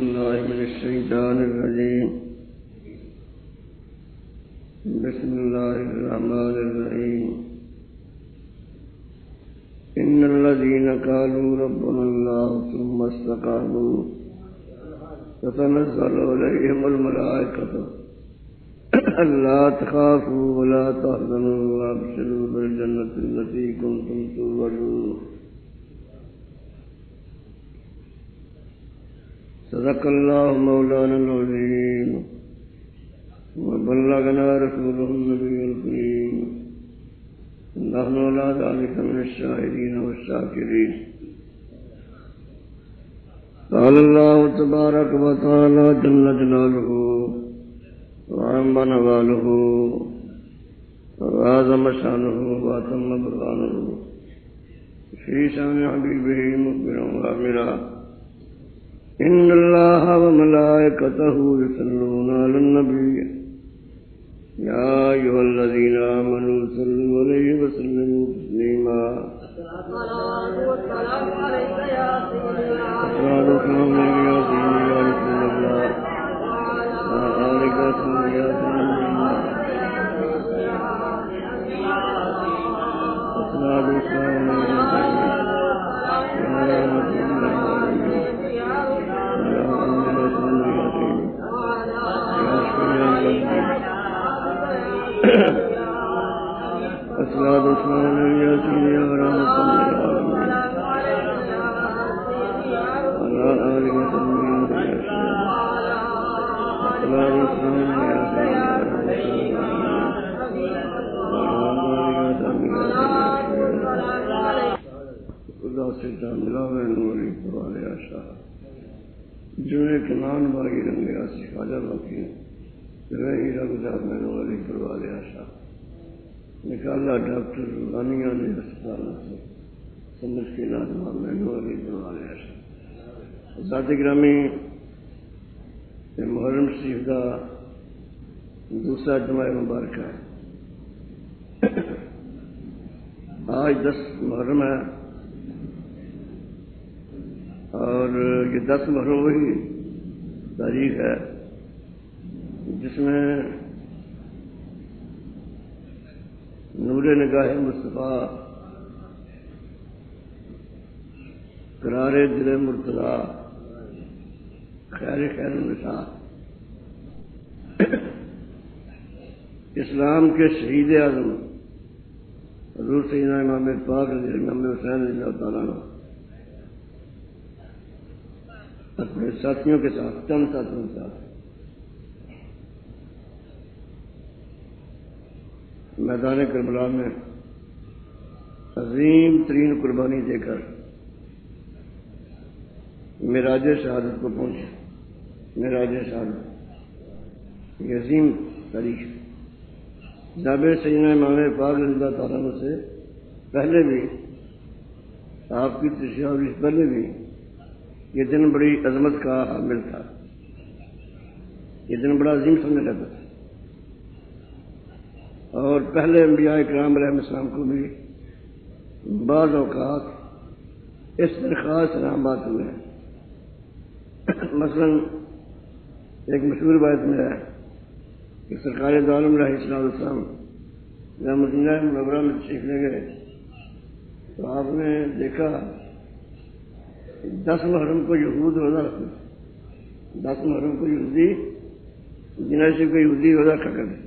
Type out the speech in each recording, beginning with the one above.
بالله من الشيطان الرجيم. بسم الله الرحمن الرحيم. إن الذين قالوا ربنا الله ثم استقاموا تتنزل عليهم الملائكة ألا تخافوا ولا تحزنوا وأبشروا بالجنة التي كنتم توعدون. صدق الله مولانا العظيم وبلغنا رسوله النبي الكريم. نحن على ذلك من الشاهدين والشاكرين. قال الله تبارك وتعالى جل جلاله وعم نواله وعظم شانه وأتم برهانه في شان حبيبه مخبرا وآمرا. إن الله وملائكته يصلون على النبي يا أيها الذين آمنوا صلوا عليه وسلموا تسليما. الصلاة والسلام عليك يا سيدنا الصلاة والسلام عليك يا سيدي يا رسول الله وعلى آلك وصحبك يا سيدنا محمد. الصلاة والسلام عليك يا رحمة الله الصلاة والسلام يا سيدي يا رحمة الله وعلى آله وصحبه يا الصلاة والسلام يا سيدي يا رحمة خدا سے ملا میں نوری پروالے آشا جونے کنان باغی رنگے آسی خواجہ باقی رہی رنگ جاب میں نوری پروالے آشا نکالا ڈاکٹر رانیہ نے اسپتال سے سمجھ کے لازمہ میں نوری پروالے آشا. ذات گرامی محرم شریف کا دوسرا جمعہ مبارکہ ہے. آج 10 محرم ہے اور یہ 10 محرم وہی تاریخ ہے جس میں نور نگاہ مصطفیٰ قرار دل مرتضیٰ خیر النساء اسلام کے شہید اعظم حضور سیدنا امام پاک امام حسین رضی اللہ تعالیٰ عنہ اپنے ساتھیوں کے ساتھ چند ساتھیوں کے ساتھ میدان کربلا میں عظیم ترین قربانی دے کر معراج شہادت کو پہنچے. معراج شہادت یہ عظیم تاریخ جناب سیدنا امام پاک رضی اللہ تعالیٰ عنہ سے پہلے بھی آپ کی تشریح سے پہلے بھی یہ دن بڑی عظمت کا حامل تھا. یہ دن بڑا عظیم سمجھا جاتا تھا اور پہلے انبیاء کرام علیہ السلام کو بھی بعض اوقات اس پر خاص انعامات ہوئے ہیں. مثلا ایک مشہور روایت میں ہے کہ سرکار دو عالم علیہ السلام جب مدینہ منورہ میں تشریف لے گئے تو آپ نے دیکھا 10 محرم کو یہود روزہ رکھتے. 10 محرم کو یہودی جنہیں سے کوئی یہودی روزہ رکھا کرتے.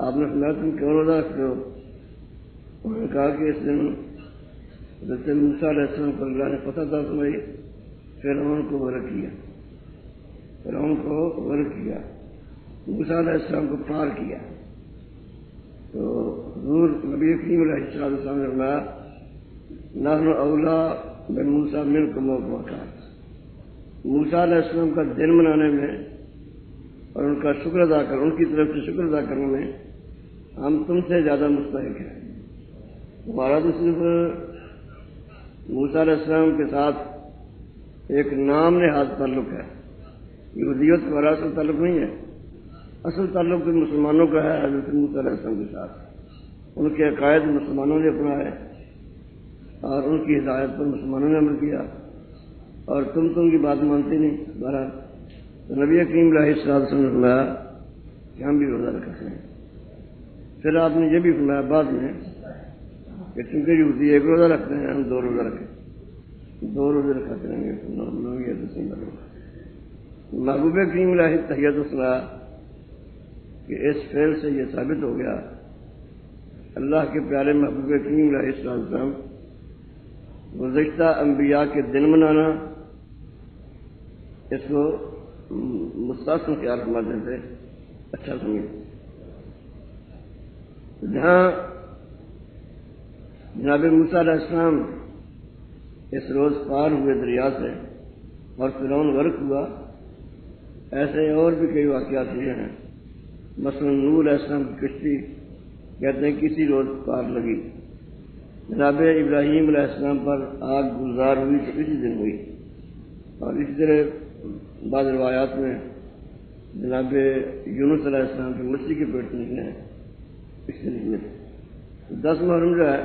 آپ نے سنا تم کیوں روزہ رکھتے ہو؟ انہوں نے کہا کہ اس دن حضرت موسیٰ علیہ السلام کو اللہ نے فتح عطا فرمائی، فرعون کو غرق کیا، موسیٰ علیہ السلام کو پار کیا. تو حضور نبی کریم علیہ السلام نے فرمایا نحن اولیٰ بموسیٰ منکم وقال. موسیٰ علیہ السلام کا دن منانے میں اور ان کا شکر ادا کر ان کی طرف سے شکر ادا کرنے میں ہم تم سے زیادہ مستحق ہیں. ہمارا تو صرف موسیٰ علیہ السلام کے ساتھ ایک نام نہاد تعلق ہے. یہودیت ہمارا اصل تعلق نہیں ہے. اصل تعلق تو مسلمانوں کا ہے حضرت موسیٰ علیہ السلام کے ساتھ. ان کے عقائد مسلمانوں نے اپنائے اور ان کی ہدایت پر مسلمانوں نے عمل کیا اور تم کی بات مانتے نہیں. بہرحال تو نبی کریم علیہ السلام نے فرمایا کہ ہم بھی روزہ رکھتے ہیں. پھر آپ نے یہ بھی فرمایا بعد میں کہ چونکہ یہودی ایک روزہ رکھتے ہیں ہم 2 روزہ رکھیں, 2 روزے رکھا کریں گے. محبوب کریم علیہ تحیت الصلاۃ کہ اس فعل سے یہ ثابت ہو گیا اللہ کے پیارے محبوب کریم علیہ السلام گزشتہ انبیاء کے دن منانا اس کو مستحسن خیال فرماتے تھے, اچھا سمجھے. جہاں جناب موسیٰ علیہ السلام اس روز پار ہوئے دریا سے اور فرعون غرق ہوا, ایسے اور بھی کئی واقعات ہوئے ہیں. مثلا نوح علیہ السلام کی کشتی کہتے ہیں کسی روز پار لگی. جناب ابراہیم علیہ السلام پر آگ گلزار ہوئی تو اسی دن ہوئی. اور اسی طرح بعض روایات میں جناب یونس علیہ السلام کے مچھلی کے پیٹ سے نکلے ہیں اس سے نکلے. 10 محرم جو ہے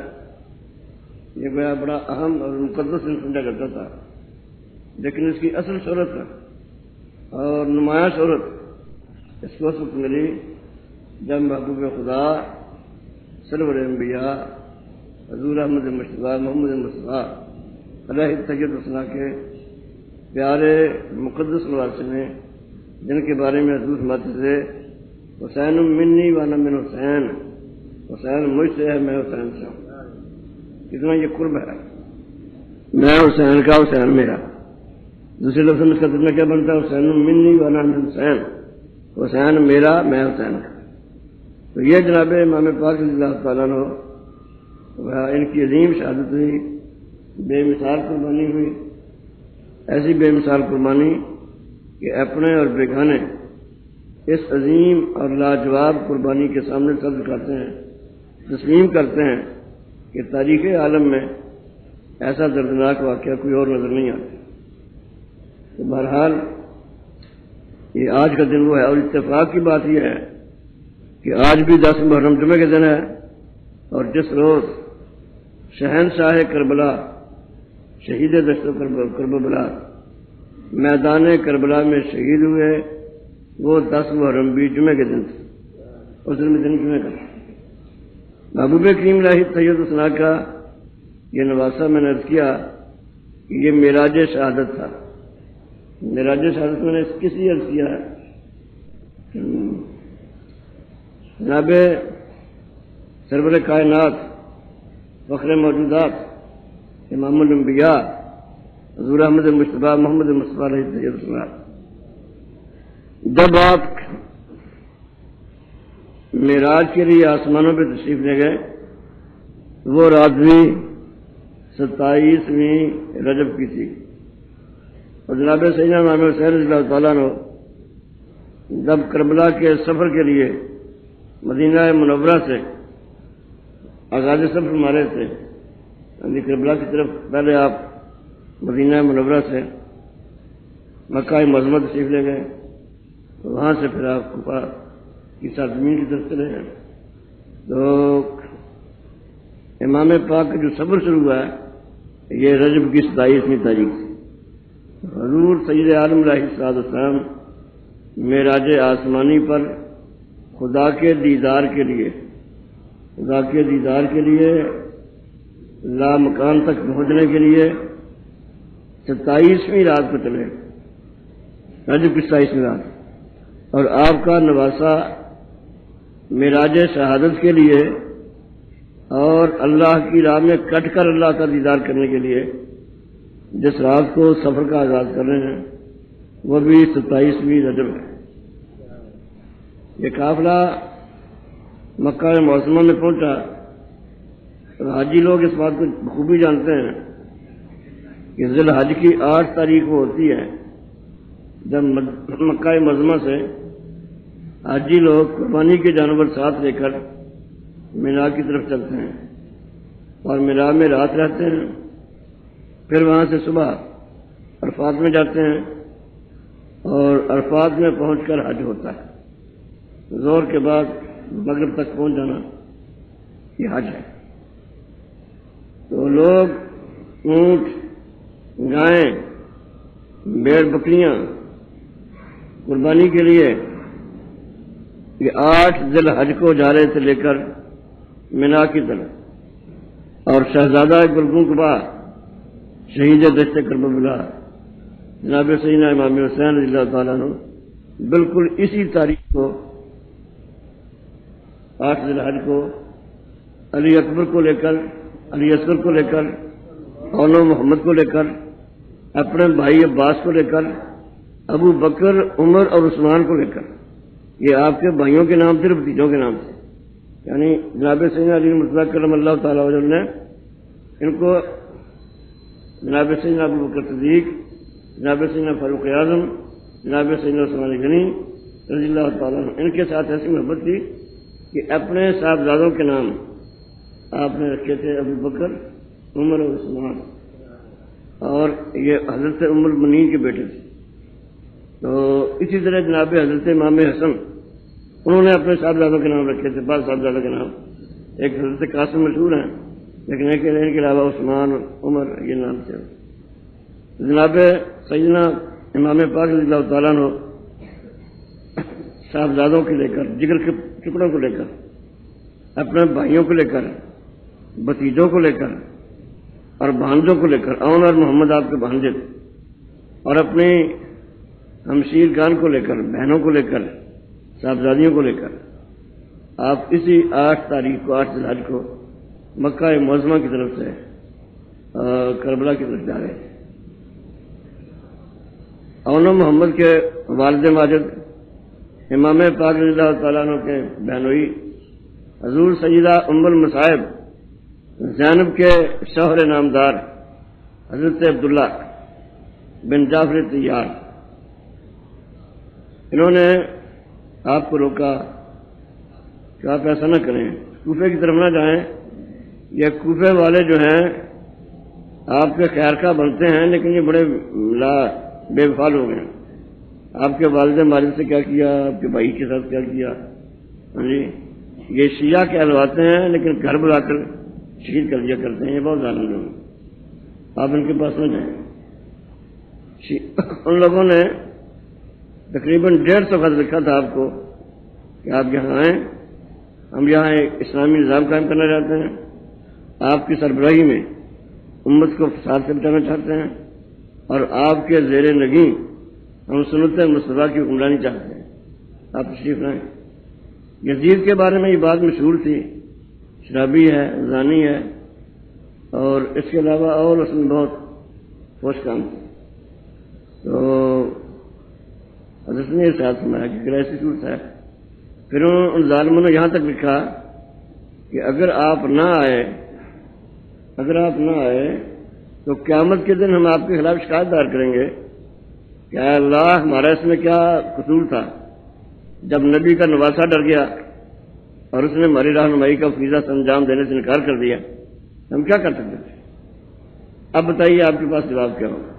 یہ گویا بڑا اہم اور مقدس دن سمجھا کرتا تھا, لیکن اس کی اصل شہرت اور نمایاں شہرت اس وقت ملی جب محبوب خدا سرور انبیاء حضور احمد مصطفیٰ محمد مصطفیٰ علیہ تحیت الصلاۃ کے پیارے مقدس نواسے میں جن کے بارے میں حضور فرماتے تھے حسین منی وانا من حسین, حسین مجھ سے ہے میں حسین سے ہوں. کتنا یہ قرب ہے, میں حسین کا حسین میرا. دوسرے لفظ میں اس کا ترجمہ کیا بنتا ہے؟ حسین منی وانا من حسین, حسین میرا میں حسین کا. تو یہ جناب امام پاک رضی اللہ تعالیٰ عنہ ان کی عظیم شہادت ہوئی, بے مثال قربانی ہوئی, ایسی بے مثال قربانی کہ اپنے اور بیگانے اس عظیم اور لاجواب قربانی کے سامنے سر جھکاتے ہیں, تسلیم کرتے ہیں کہ تاریخ عالم میں ایسا دردناک واقعہ کوئی اور نظر نہیں آتا. تو بہرحال یہ آج کا دن وہ ہے. اور اتفاق کی بات یہ ہے کہ آج بھی 10 محرم جمعے کے دن ہے, اور جس روز شہنشاہ کربلا شہید دشت کربلا میدان کربلا میں شہید ہوئے وہ 10 محرم بھی جمعے کے دن تھے. اس دن جمعے کا محبوب کریم علیہ تحیت الصلاۃ کا یہ نواسا میں نے عرض کیا کہ یہ معراج شہادت تھا. معراج شہادت میں نے کس لیے عرض کیا ہے؟ جناب سرور کائنات فخر موجودات امام الانبیاء حضور احمد مصطفیٰ محمد مصطفیٰ علیہ تحیت الصلاۃ جب آپ معراج کے لیے آسمانوں پہ تشریف لے گئے وہ رات بھی 27ویں رجب کی تھی. اور جناب سیدنا امام حسین رضی اللہ تعالیٰ عنہ جب کربلا کے سفر کے لیے مدینہ منورہ سے آغاز سفر ہمارے تھے, کربلا کی طرف پہلے آپ مدینہ منورہ سے مکہ معظمہ تشریف لے گئے, وہاں سے پھر آپ کوفہ کی سرزمین کی طرف چلے ہیں. تو امام پاک کا جو سفر شروع ہوا ہے یہ رجب کی 27ویں تاریخ سے. حضور سید عالم علیہ السلام معراج آسمانی پر خدا کے دیدار کے لیے لا مکان تک پہنچنے کے لیے 27ویں رات کو چلے, رجب کی 27ویں رات. اور آپ کا نواسا معراج شہادت کے لیے اور اللہ کی راہ میں کٹ کر اللہ کا دیدار کرنے کے لیے جس رات کو سفر کا آغاز کر رہے ہیں وہ بھی 27ویں رجب ہے. یہ قافلہ مکہ معظمہ میں پہنچا. حاجی لوگ اس بات کو بخوبی جانتے ہیں کہ ذی الحج کی 8 تاریخ وہ ہوتی ہے جب مکہ معظمہ سے حاجی لوگ قربانی کے جانور ساتھ لے کر مینا کی طرف چلتے ہیں اور مینا میں رات رہتے ہیں. پھر وہاں سے صبح عرفات میں جاتے ہیں اور عرفات میں پہنچ کر حج ہوتا ہے. ظہر کے بعد مغرب تک پہنچ جانا یہ حج ہے. تو لوگ اونٹ گائیں بھیڑ بکریاں قربانی کے لیے یہ 8 ذی الحج کو جا رہے تھے لے کر مینا کی طرف، اور شہزادہ گلگوں کے بعد شہید دشت کربلا جناب سیدنا امام حسین رضی اللہ تعالیٰ عنہ بالکل اسی تاریخ کو 8 ذی الحج کو علی اکبر کو لے کر، علی اصغر کو لے کر، اونو محمد کو لے کر، اپنے بھائی عباس کو لے کر، ابو بکر، عمر اور عثمان کو لے کر، یہ آپ کے بھائیوں کے نام تھے، بھتیجوں کے نام تھے، یعنی جناب سیدنا علی مرتضیٰ کرم اللہ تعالیٰ وجل نے ان کو جناب سیدنا ابو بکر صدیق، جناب سیدنا فاروق اعظم، جناب سیدنا عثمان غنی رضی اللہ تعالیٰ عنہ، ان کے ساتھ ایسی محبت تھی کہ اپنے صاحبزادوں کے نام آپ نے رکھے تھے ابو بکر، عمر اور عثمان، اور یہ حضرت ام المؤمنین کے بیٹے تھے۔ تو اسی طرح جناب حضرت امام حسن انہوں نے اپنے صاحبزادوں کے نام رکھے تھے، بعض صاحبزادوں کے نام، ایک حضرت قاسم مشہور ہیں لیکن ان کے علاوہ عثمان، عمر، یہ نام تھے۔ جناب سیدنا امام پاک رضی اللہ تعالیٰ عنہ صاحبزادوں کو لے کر، جگر کے ٹکڑوں کو لے کر، اپنے بھائیوں کو لے کر، بھتیجوں کو لے کر اور بھانجوں کو لے کر، اون اور محمد آپ کے بھانجے تھے، اور اپنی ہمشیر گان کو لے کر، بہنوں کو لے کر، صاحبزادیوں کو لے کر آپ اسی 8 تاریخ کو، 8 ذی الحج کو مکہ معظمہ کی طرف سے کربلا کی طرف جا رہے تھے۔ اون محمد کے والد ماجد امام پاک رضی اللہ تعالیٰ عنہ کے بہنوئی حضور سیدہ ام المصائب زینب کے شوہر نامدار حضرت عبداللہ بن جعفر طیار، انہوں نے آپ کو روکا کہ آپ ایسا نہ کریں، کوفے کی طرف نہ جائیں، یہ کوفے والے جو ہیں آپ کے خیر خواہ بنتے ہیں لیکن یہ بڑے بے وفا لوگ ہیں، آپ کے والد ماجد سے کیا کیا، آپ کے بھائی کے ساتھ کیا کیا، ہاں جی، یہ شیعہ کہلواتے ہیں لیکن گھر بلا کر شہید کر دیا کرتے ہیں، یہ بہت ظالم لوگ ہیں، آپ ان کے پاس نہ جائیں۔ ان لوگوں نے تقریباً 150 خط لکھا تھا آپ کو کہ آپ یہاں آئیں، ہم یہاں ایک اسلامی نظام قائم کرنا چاہتے ہیں، آپ کی سربراہی میں امت کو فساد سے بچانا چاہتے ہیں، اور آپ کے زیر نگیں ہم سنت مصطفیٰ کی حکمرانی چاہتے ہیں، آپ تشریف لائیں۔ یزید کے بارے میں یہ بات مشہور تھی، شرابی ہے، زانی ہے، اور اس کے علاوہ اور اس میں بہت فوش کام تھے۔ تو حضرت نے ساتھ سنایا کہ ایسی صورت ہے، پھر ان ظالموں نے یہاں تک لکھا کہ اگر آپ نہ آئے تو قیامت کے دن ہم آپ کے خلاف شکایت دائر کریں گے کہ اے اللہ، ہمارا اس میں کیا قصور تھا، جب نبی کا نواسا ڈر گیا اور اس نے ہماری رہنمائی کا فریضہ انجام دینے سے انکار کر دیا، ہم کیا کر سکتے تھے؟ اب بتائیے آپ کے پاس جواب کیا ہوگا؟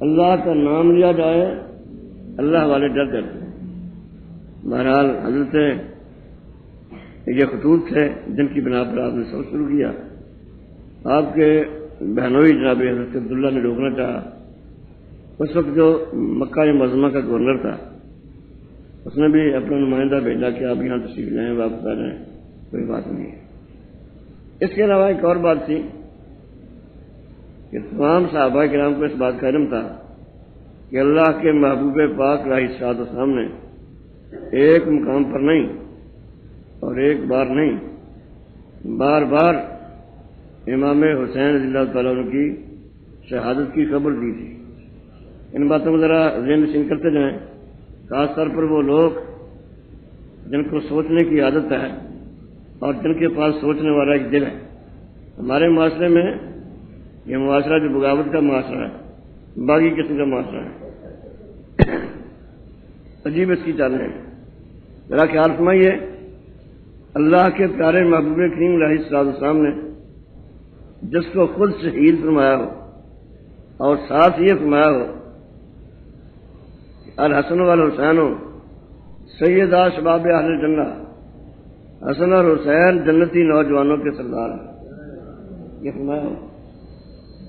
اللہ کا نام لیا جائے، اللہ والے ڈر کرتے ہیں۔ بہرحال حضرت یہ خطوط تھے جن کی بنا پر آپ نے سب شروع کیا۔ آپ کے بہنوئی جناب حضرت عبداللہ نے روکنا چاہا، اس وقت جو مکہ معظمہ کا گورنر تھا اس نے بھی اپنا نمائندہ بھیجا کہ آپ یہاں تشریف لائیں، واپس آ جائیں، کوئی بات نہیں ہے۔ اس کے علاوہ ایک اور بات تھی کہ تمام صحابہ کرام کو اس بات کا علم تھا کہ اللہ کے محبوب پاک علیہ الصلوۃ والسلام نے ایک مقام پر نہیں اور ایک بار نہیں، بار بار امام حسین رضی اللہ تعالیٰ عنہ کی شہادت کی خبر دی تھی۔ ان باتوں کو ذرا ذہن نشین کرتے جائیں، خاص طور پر وہ لوگ جن کو سوچنے کی عادت ہے اور جن کے پاس سوچنے والا ایک دل ہے۔ ہمارے معاشرے میں یہ معاشرہ جو بغاوت کا معاشرہ ہے، باغی قسم کا معاشرہ ہے، عجیب اس کی چالیں ہیں۔ ذرا خیال فرمائیے، اللہ کے پیارے محبوب کریم علیہ السلام نے جس کو خود شہید فرمایا ہو اور ساتھ یہ فرمایا ہو الحسن والحسین سیدہ شباب اہل جنہ، حسن اور حسین جنتی نوجوانوں کے سردار ہیں، یہ فرمایا ہو،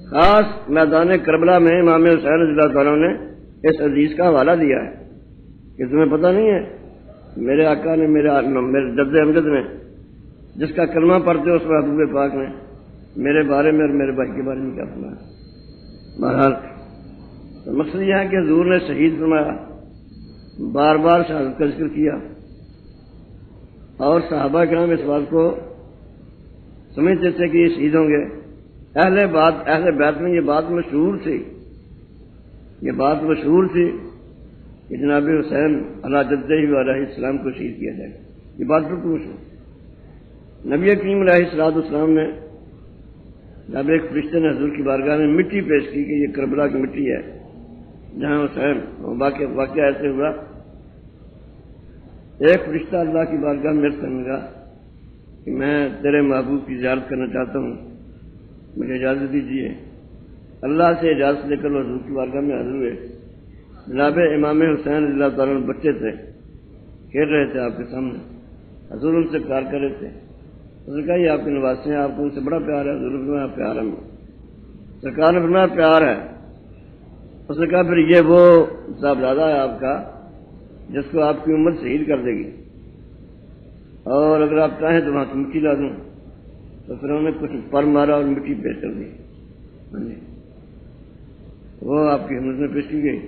خاص میدان کربلا میں امام حسین رضی اللہ تعالیٰ نے اس حدیث کا حوالہ دیا ہے کہ تمہیں پتہ نہیں ہے میرے آقا نے میرے جد امجد نے جس کا کلمہ پڑھتے اس میں حضور پاک نے میرے بارے میں اور میرے بھائی کے بارے میں کیا فرمایا. بہرحال مقصد یہ ہے کہ حضور نے شہید فرمایا، بار بار شہادت کا ذکر کیا، اور صحابہ کرام اس بات کو سمجھتے تھے کہ یہ شہید ہوں گے. اہل بیت میں یہ بات مشہور تھی کہ جناب حسین علی جدہ علیہ السلام کو شہید کیا جائے گا. یہ بات بالکل مشہور. نبی کریم علیہ السلام نے جب ایک فرشتے نے حضور کی بارگاہ میں مٹی پیش کی کہ یہ کربلا کی مٹی ہے جہاں حسین واقعہ ایسے ہوا، ایک فرشتہ اللہ کی بارگاہ میں عرض کرنے لگا کہ میں تیرے محبوب کی زیارت کرنا چاہتا ہوں، مجھے اجازت دیجیے. اللہ سے اجازت لے کر وہ حضور کی بارگاہ میں حاضر ہوئے. جناب امام حسین رضی اللہ تعالیٰ بچے تھے، کھیل رہے تھے آپ کے سامنے. حضور ان سے پیار کر رہے تھے. اس نے کہا یہ آپ کے نواسے ہیں، آپ کو ان سے بڑا پیار ہے. حضور نے فرمایا پیار ہے. سرکار نے فرمایا پیار ہے. اس نے کہا پھر یہ وہ صاحبزادہ ہے آپ کا جس کو آپ کی امت شہید کر دے گی، اور اگر آپ چاہیں تو وہاں کی مٹی لا دوں. تو پھر انہوں نے کچھ پر مارا اور مٹی پیش کر دی. وہ آپ کی ہمت میں پیش کی گئی.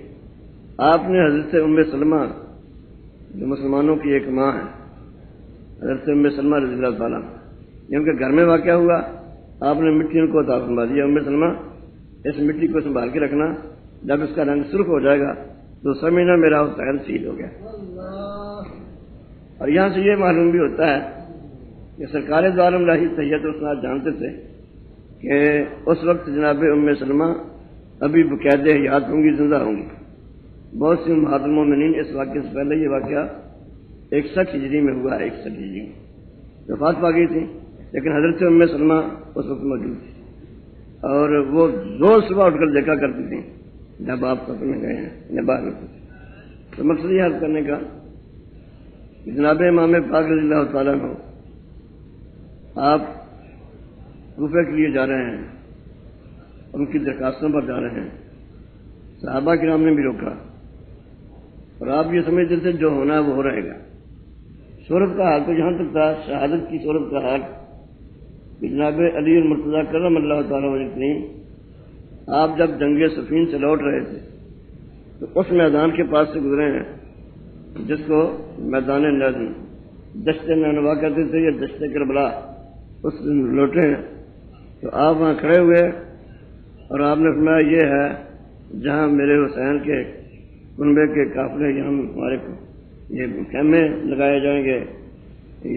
آپ نے حضرت ام سلمہ جو مسلمانوں کی ایک ماں ہے، حضرت ام سلمہ رضی اللہ تعالیٰ، ان کے گھر میں واقعہ ہوا، آپ نے مٹی ان کو عطا فرما دیا. ام سلمہ اس مٹی کو سنبھال کے رکھنا، جب اس کا رنگ سرخ ہو جائے گا تو سمجھنا میرا حسین شہید ہو گیا. اور یہاں سے یہ معلوم بھی ہوتا ہے کہ سرکار دو عالم الہی سید الاسناد جانتے تھے کہ اس وقت جناب ام سلمہ ابھی بقید حیات ہوں گی، زندہ ہوں گی. بہت سی امہات المومنین اس واقعے سے پہلے یہ واقعہ 61 ہجری میں ہوا ہے، 61 ہجری میں وفات پا گئی تھی، لیکن حضرت ام سلمہ اس وقت موجود تھی اور وہ روز صبح اٹھ کر دیکھا کرتی تھیں جب آپ سفر میں گئے ہیں یا باہر میں. تو مقصد یہ حل کرنے کا کہ جناب امام پاک رضی اللہ تعالیٰ عنہ آپ کوفہ کے لیے جا رہے ہیں، ان کی درخواستوں پر جا رہے ہیں. صحابہ کرام نے بھی روکا اور آپ یہ سمجھتے تھے جو ہونا ہے وہ ہو رہے گا. صورت کا حال تو یہاں تک تھا، شہادت کی صورت کا حال کہ جناب علی المرتضیٰ کرم اللہ تعالیٰ وجہ کریم آپ جب جنگ صفین سے لوٹ رہے تھے تو اس میدان کے پاس سے گزرے ہیں جس کو میدان نظم دشت نینوا کہتے تھے یا دشت کربلا. اس دن لوٹے ہیں تو آپ وہاں کھڑے ہوئے اور آپ نے فرمایا یہ ہے جہاں میرے حسین کے کنبے کے قافلے، یہاں ہمارے یہ خیمے لگائے جائیں گے،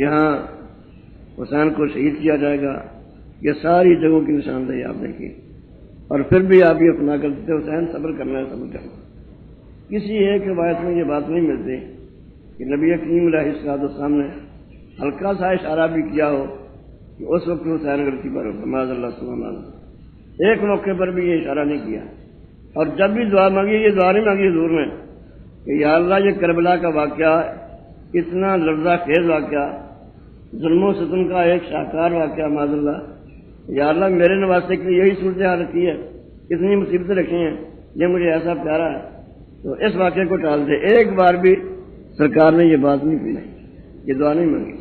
یہاں حسین کو شہید کیا جائے گا. یہ ساری جگہوں کی نشاندہی آپ نے کی. اور پھر بھی آپ یہ اپنا کرتے تھے حسین صبر کرنا ہے، صبر کرنا. کسی ایک روایت میں یہ بات نہیں ملتی کہ نبی کریم علیہ السلام نے ہلکا سا اشارہ بھی کیا ہو کہ اس وقت حسین غلطی پر ہو، معاذ اللہ سبحان اللہ. ایک موقع پر بھی یہ اشارہ نہیں کیا. اور جب بھی دعا مانگی یہ دعا نہیں مانگی حضور نے کہ یا اللہ یہ کربلا کا واقعہ اتنا لرزہ خیز واقعہ، ظلم و ستم کا ایک شاہکار واقعہ، معاذ اللہ، یا اللہ میرے نواسے کے لیے یہی صورتحال رکھی ہے، اتنی مصیبتیں رکھی ہیں، یہ مجھے ایسا پیارا ہے تو اس واقعے کو ٹال دے. ایک بار بھی سرکار نے یہ بات نہیں کی، یہ دعا نہیں مانگی.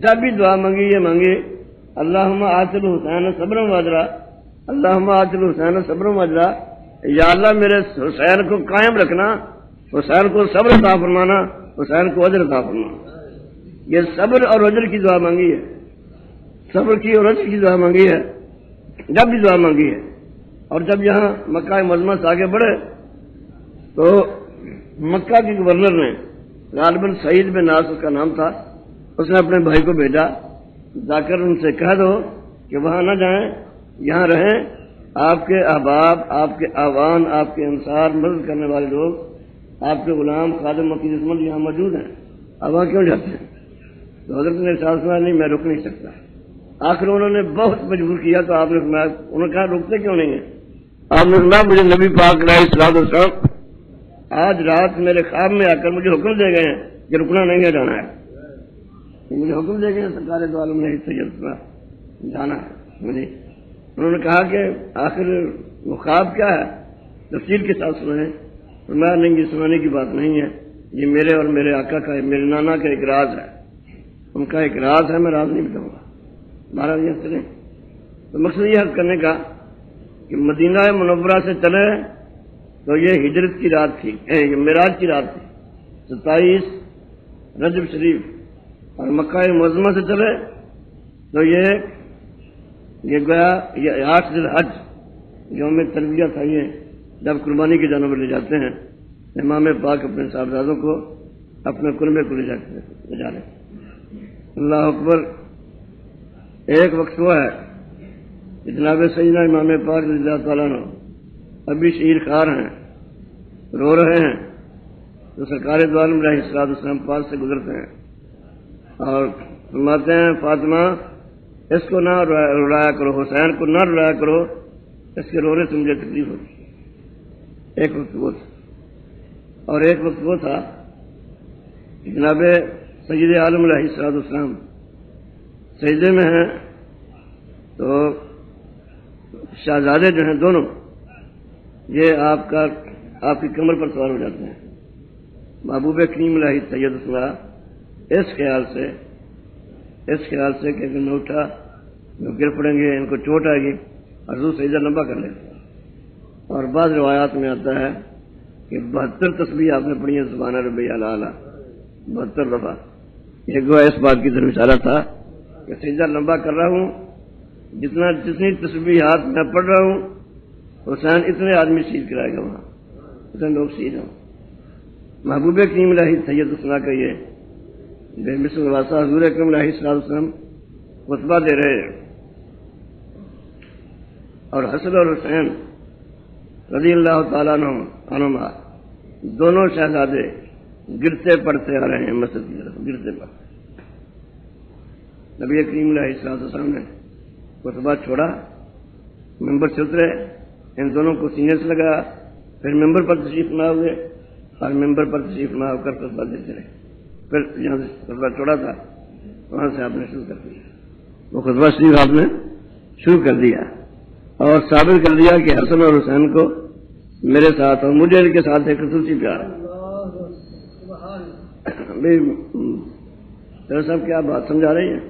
جب بھی دعا مانگی یہ مانگی اللہم آتل حسین صبر و اجرا، اللہم آتل حسین صبر و اجرا، یا اللہ میرے حسین کو قائم رکھنا، حسین کو صبر عطا فرمانا، حسین کو اجر عطا فرمانا. یہ صبر اور اجر کی دعا مانگی ہے، صبر کی اور اجر کی دعا مانگی ہے جب بھی دعا مانگی ہے. اور جب یہاں مکہ معظمہ سے آگے بڑھے تو مکہ کے گورنر نے غالباً سعید بن ناس اس کا نام تھا، اس نے اپنے بھائی کو بھیجا جا کر ان سے کہہ دو کہ وہاں نہ جائیں، یہاں رہیں، آپ کے احباب، آپ کے آوان، آپ کے انصار، مدد کرنے والے لوگ، آپ کے غلام خادم مکی عصمت یہاں موجود ہیں، اب وہاں کیوں جاتے ہیں؟ تو حضرت نے ارشاد فرمایا نہیں میں رک نہیں سکتا. آخر انہوں نے بہت مجبور کیا تو آپ نے فرمایا، انہوں نے کہا رکتے کیوں نہیں ہیں؟ آپ نے فرمایا مجھے نبی پاک علیہ السلام آج رات میرے خواب میں آ کر مجھے حکم دے گئے ہیں کہ رکنا نہیں ہے، جانا ہے. مجھے حکم دے گئے ہیں سرکار دو عالم نے سید جانا ہے مجھے. انہوں نے کہا کہ آخر وہ خواب کیا ہے، تفصیل کے ساتھ سنائیں۔ فرمایا نہیں، یہ سنانے کی بات نہیں ہے، یہ میرے اور میرے آقا کا، میرے نانا کا ایک راز ہے، ان کا ایک راز ہے، میں راز نہیں بتاؤں گا۔ مہاراج یہ چلے تو مقصد یہ حل کرنے کا کہ مدینہ منورہ سے چلے تو یہ ہجرت کی رات تھی، یہ معراج کی رات تھی، 27 رجب شریف، اور مکہ معظمہ سے چلے تو یہ گویا یہ 8 ذی الحج یوم تربیہ تھا، یہ جب قربانی کے جانور لے جاتے ہیں امام پاک اپنے صاحبزادوں کو اپنے قربے کو لے جا رہے۔ اللہ اکبر۔ ایک وقت وہ ہے کہ جناب سیدنا امام پاک رضی اللہ تعالیٰ عنہ ابھی شیر خار ہیں، رو رہے ہیں، تو سرکار دو عالم علیہ السلام پاس سے گزرتے ہیں اور فرماتے ہیں فاطمہ اس کو نہ رلایا کرو، حسین کو نہ رلایا کرو، اس کے رونے سے مجھے تکلیف ہوتی۔ ایک وقت وہ تھا، اور ایک وقت وہ تھا کہ جناب سید عالم علیہ السلام سجدے میں ہیں تو شہزادے جو ہیں دونوں یہ آپ کی کمر پر سوار ہو جاتے ہیں۔ محبوب کریم علیہ سید اللہ اس خیال سے کہ اگر نہ اٹھا وہ گر پڑیں گے، ان کو چوٹ آئے گی، حضور سجدہ لمبا کر لیتے ہیں۔ اور بعض روایات میں آتا ہے کہ 72 تسبیح آپ نے پڑھی ہے سبحان ربی الاعلیٰ، 72 دفعہ۔ یہ گویا اس بات کی طرف اشارہ تھا کہ سجدہ لمبا کر رہا ہوں، جتنی تسبیحات میں پڑھ رہا ہوں حسین اتنے آدمی شہید کرائے گا، وہاں اتنے لوگ شہید ہوں۔ محبوب کریم علیہ سید السلام کا یہ بے مثل واسطہ حضور اکرم علیہ السلام خطبہ دے رہے ہیں، اور حسن اور حسین رضی اللہ تعالیٰ عنہما دونوں شہزادے گرتے پڑتے آ رہے ہیں مسجد کی طرف، گرتے پڑتے۔ نبی کریم علیہ السلام نے خطبہ چھوڑا، ممبر سے اترے، ان دونوں کو سینے سے لگا، پھر ممبر پر تشریف نہ ہوئے اور ممبر پر تشریف نہ ہو کر خطبہ دیتے رہے۔ پھر جہاں سے خطبہ چھوڑا تھا وہاں سے آپ نے شروع کر دیا، وہ خطبہ شریف آپ نے شروع کر دیا اور ثابت کر دیا کہ حسن اور حسین کو میرے ساتھ اور مجھے ان کے ساتھ ایک خصوصی پیار ہے۔ صاحب کیا بات سمجھا رہی ہیں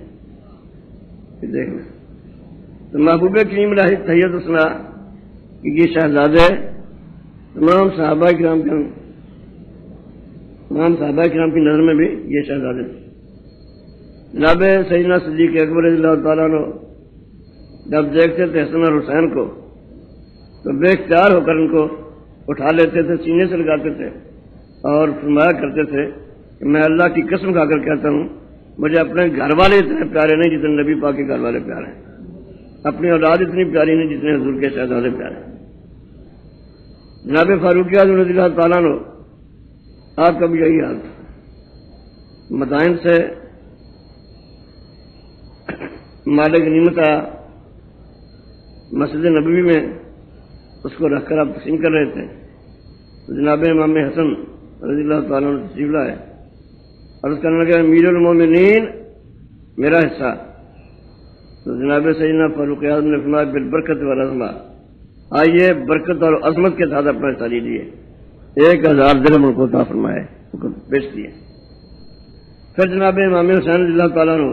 دیکھنا۔ تو محبوب کریم علیہ سید السلام کہ یہ شہزادے تمام صحابہ کرام کی نظر میں بھی یہ شہزادے تھے۔ جناب سیدنا صدیق اکبر رضی اللہ تعالیٰ عنہ جب دیکھتے تھے حسن اور حسین کو تو بے اختیار ہو کر ان کو اٹھا لیتے تھے، سینے سے لگاتے تھے اور فرمایا کرتے تھے کہ میں اللہ کی قسم کھا کر کہتا ہوں مجھے اپنے گھر والے اتنے پیارے نہیں جتنے نبی پاک کے گھر والے پیارے ہیں، اپنی اولاد اتنی پیاری نہیں جتنے حضور کے شہزادے پیارے ہیں۔ جناب فاروق اعظم رضی اللہ تعالیٰ عنہ آپ کا بھی یہی حال تھا، مدائن سے مال غنیمت آیا، مسجد نبوی میں اس کو رکھ کر آپ تقسیم کر رہے تھے، تو جناب امام حسن رضی اللہ تعالیٰ عنہ تشریف لائے اور اس کرنے لگا امیر المومنین میرا حصہ، تو جناب سیدنا فاروق اعظم نے فرمایا بالبرکت والعظمہ، آئیے برکت اور عظمت کے ساتھ اپنا حصہ لیجیے، 1000 درہم ان کو عطا فرمائے، ان کو بیچ دیے۔ پھر جناب امام حسین رضی اللہ تعالیٰ عنہ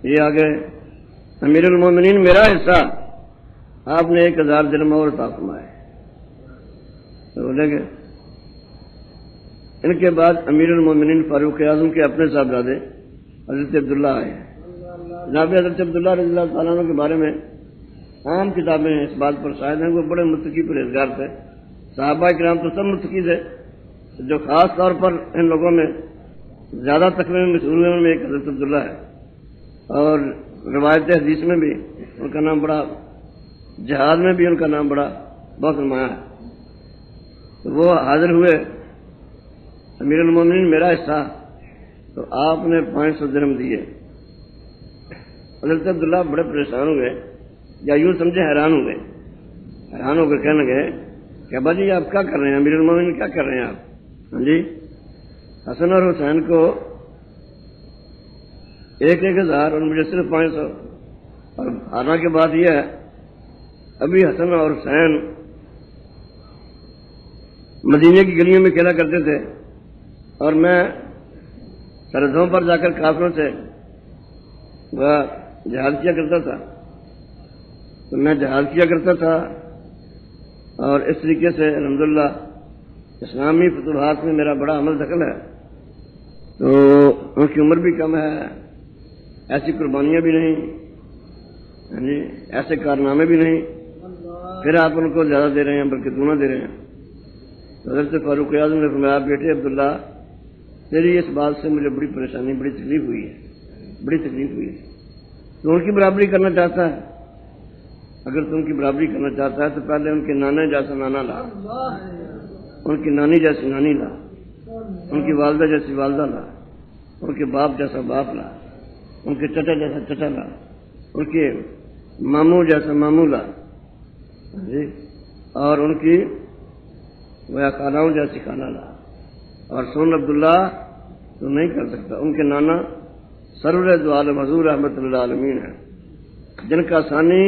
یہ آگے امیر المومنین میرا حصہ، آپ نے 1000 درہم اور عطا فرمائے، تو بولے گے۔ ان کے بعد امیر المومنین فاروق اعظم کے اپنے صاحبزادے حضرت عبداللہ آئے ہیں۔ جناب حضرت عبداللہ رضی اللہ تعالیٰ عنہ کے بارے میں عام کتابیں اس بات پر شاہد ہیں وہ بڑے متقی پرہیزگار تھے، صحابہ کرام تو سب متقی تھے، جو خاص طور پر ان لوگوں میں زیادہ تقوی میں مشہور ہوئے ان میں ایک حضرت عبداللہ ہے، اور روایت حدیث میں بھی ان کا نام بڑا، جہاد میں بھی ان کا نام بڑا بہت نمایاں ہے۔ تو وہ حاضر ہوئے، امیر المومنین میرا حصہ، تو آپ نے 500 درہم دیے۔ حضرت عبداللہ بڑے پریشان ہوئے، یا یوں سمجھے حیران ہوئے، حیران ہو کر کہنے لگے کہ ابا جی آپ کیا کر رہے ہیں، امیر المومنین کیا کر رہے ہیں آپ؟ ہاں جی، حسن اور حسین کو 1000 اور مجھے صرف 500، اور حالانکہ بات یہ ہے ابھی حسن اور حسین مدینے کی گلیوں میں کھیلا کرتے تھے اور میں سرحدوں پر جا کر کافروں سے وہ جہاد کیا کرتا تھا، تو میں جہاد کیا کرتا تھا اور اس طریقے سے الحمدللہ اسلامی فتوحات میں میرا بڑا عمل دخل ہے۔ تو ان کی عمر بھی کم ہے، ایسی قربانیاں بھی نہیں، جی ایسے کارنامے بھی نہیں، پھر آپ ان کو زیادہ دے رہے ہیں بلکہ دونوں دے رہے ہیں۔ حضرت فاروق اعظم نے فرمایا بیٹے عبداللہ تیری اس بات سے مجھے بڑی پریشانی، بڑی تکلیف ہوئی ہے، بڑی تکلیف ہوئی ہے۔ تو ان کی برابری کرنا چاہتا ہے، اگر تم کی برابری کرنا چاہتا ہے تو پہلے ان کے نانا جیسا نانا لا، ان کی نانی جیسی نانی لا، ان کی والدہ جیسی والدہ لا، ان کے باپ جیسا باپ لا، ان کے چچا جیسا چچا لا، ان کے ماموں جیسا ماموں لا، جی اور ان کی وہ خالاؤں جیسی خالہ لا۔ اور سن عبداللہ تو نہیں کر سکتا، ان کے نانا سرور دو عالم حضور رحمت اللہ عالمین ہے، جن کا ثانی،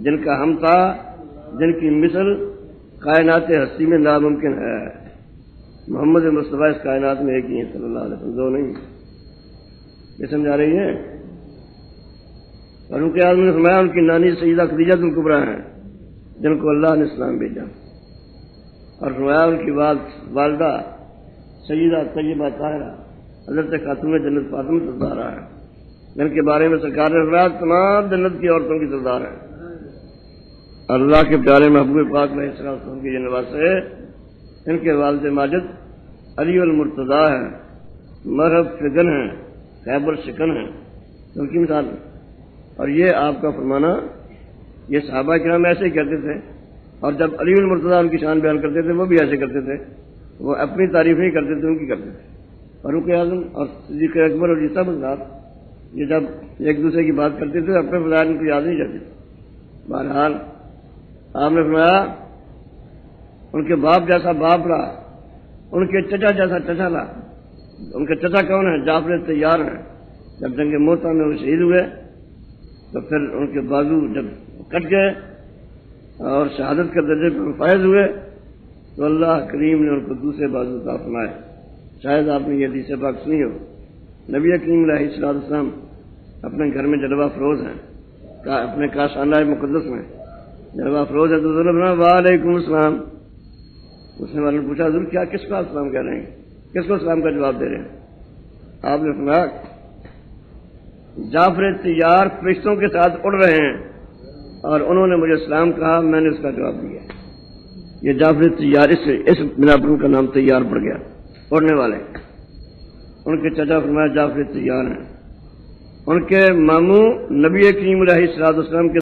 جن کا ہمتا، جن کی مثل کائنات ہستی میں ناممکن ہے۔ محمد مصطفیٰ اس کائنات میں ایک ہی ہیں صلی اللہ علیہ وسلم، دو نہیں۔ یہ سمجھا رہی ہے؟ فاروق اعظم نے فرمایا ان کی نانی سیدہ خدیجہ الکبریٰ ہیں جن کو اللہ نے اسلام بھیجا، اور فرمایا ان کی والدہ سیدہ طیبہ طاہرہ حضرت خاتون جنت فاطمہ سردار ہے، جن کے بارے میں سرکار نے فرمایا تمام جنت کی عورتوں کی سردار ہے۔ اللہ کے پیارے محبوب پاک علیہ السلام کی جنوات سے ان کے والد ماجد علی المرتضیٰ ہیں، مرحب فگن ہیں، خیبر شکن ہیں، ان کی مثال۔ اور یہ آپ کا فرمانا، یہ صحابہ کرام ایسے ہی کرتے تھے، اور جب علی المرتضیٰ ان کی شان بیان کرتے تھے وہ بھی ایسے کرتے تھے، وہ اپنی تعریف نہیں کرتے تھے، ان کی کرتے تھے۔ فاروق اعظم اور صدیق اکبر اور یہ سب حضرات یہ جب ایک دوسرے کی بات کرتے تھے اپنے فضائل ان کو یاد نہیں جاتے تھے۔ بہرحال آپ نے فرمایا ان کے باپ جیسا باپ لا، ان کے چچا جیسا چچا لا۔ ان کے چچا کون ہیں؟ جعفر طیار ہیں، جب جنگ موتا میں وہ شہید ہوئے تو پھر ان کے بازو جب کٹ گئے اور شہادت کے درجے پر فائز ہوئے تو اللہ کریم نے ان کو دوسرے بازو عطا فرمائے۔ شاید آپ نے یہ حدیث پاک سنی ہو، نبی کریم علیہ السلام اپنے گھر میں جلوہ افروز ہیں، اپنے کاشانہ مقدس میں جلوہ افروز ہے، تو حضور نے فرمایا وعلیکم السلام۔ اس نے والوں نے پوچھا حضور کیا کس کو السلام کہہ رہے ہیں، کس کو اسلام کا جواب دے رہے ہیں؟ آپ نے فرمایا جعفر طیار فرشتوں کے ساتھ اڑ رہے ہیں اور انہوں نے مجھے اسلام کہا، میں نے اس کا جواب دیا۔ یہ جعفر طیار اس بنا پر ان کا نام طیار پڑ گیا، اڑنے والے۔ ان کے چچا فرمایا جعفر طیار ہیں، ان کے ماموں نبی کریم علیہ السلام کے